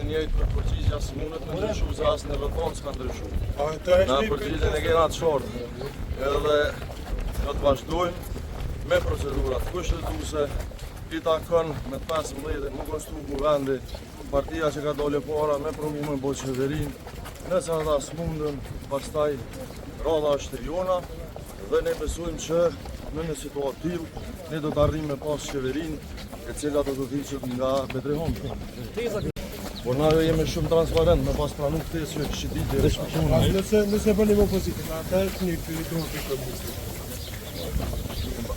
njëjtë për përgjigja së mundet me ndryshu se asë në vëton s'ka ndryshu. Na përgjigjen e kena të shortë, edhe do të vazhdojmë me procedurat kushtetuese, i takon me 15 më konstru kuvendi, partia që ka dole para me provume bo qeverin, nëse ata s'mundën, pastaj rada është jona, dhe ne besojmë që në një situatë tillë ne do të arrijmë me pas qeverin e cila do të hiqet nga Betrihon. Por na jemi shumë transparent me pas pranu ftesë që kishit ditë respektojmë. Nëse bënim opozitë, ata është një pyetje të komunistëve.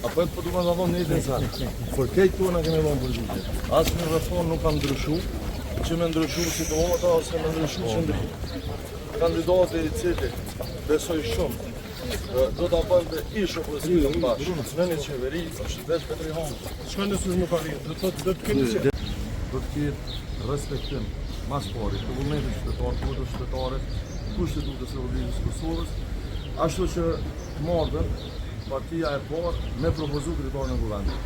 Apo po duam të thonë një sa. Por këtë tona kemi vonë përgjigje. Asë një reform nuk ka ndryshu, që me ndryshu situata ose me ndryshu qëndrim. Kandidati i cili besoj shumë do ta bënte ish opozitën bashkë në një qeveri është vetë Betrihon. Çka nëse nuk arrin? Do të keni Do të ketë respektim mas pari të vullnetit qytetar, të votës qytetare, kushtetutës e Republikës së Kosovës, ashtu që marrën partia e parë me propozu kryetar në kuvend.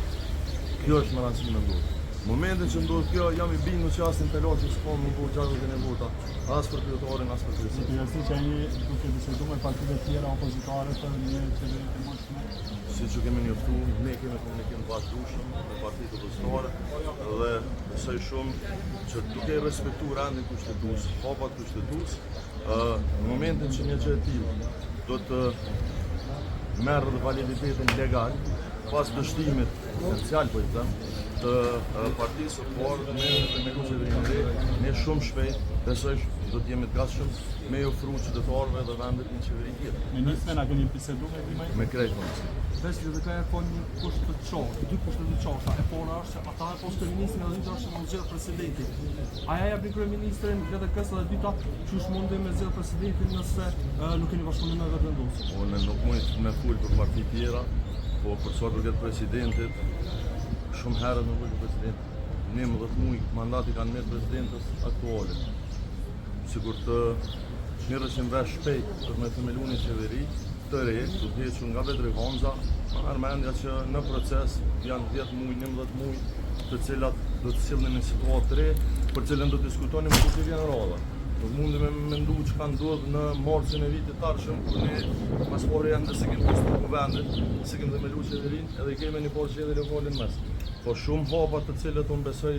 Kjo është më rëndësishme ndodhë. Momentin që ndodhë kjo, jam i bindur që asë në pelar që s'ka më po gjarët e vota, asë për kryetarin, asë për kryesin. Përgjithësi që ai duke bisedu me partitë tjera opozitare për një qeveri të mëshme. Si që kemi njoftu, ne kemi komunikim të vazhdueshëm me partitë opozitare dhe besoj shumë që duke respektu rendin kushtetues, hapat kushtetues, në momentin që një gjë e tillë do të merr validitetin legal pas dështimit potencial po i them të partisë së parë me qeverinë, ne shumë shpejt besoj do të jemi të gatshëm me ofru qytetarëve dhe vendit një qeveri tjetër. Ministre, na keni bisedu me klimaj? Me krejtë. Vesë dhe ka e po një kusht të qohë, dy kusht të qohë, e pora është që ata e po kryeministrin edhe dyta është në zgjedh presidentin. Aja ja bën kryeministrin, edhe kësa dhe dyta që është mundi me zgjedh presidentin nëse nuk keni bashkëpunim me vetë vendosur. Unë nuk mund me ful për parti tjera, po për sa duket presidentit, shumë herët nuk është president. 19 muaj mandati kanë me presidentës aktuale. Sigur të mirëshim vesh shpejt për me themelu një qeveri të re, të hequr nga Betrihonza, pa merr mendja që në proces janë 10 muaj, 11 muaj, të cilat do të sillnin në situatë të re, për cilën do të diskutonim kur të vjen rradha. Nuk mundi me mendu që ka ndodhur në marsin e vitit tarshëm, kur ne mas pari janë se kemi postuar kuvendit, se kemi themelu qeverinë, edhe kemi një portë qeveri lokale në mes. Po shumë hapa të cilët unë besoj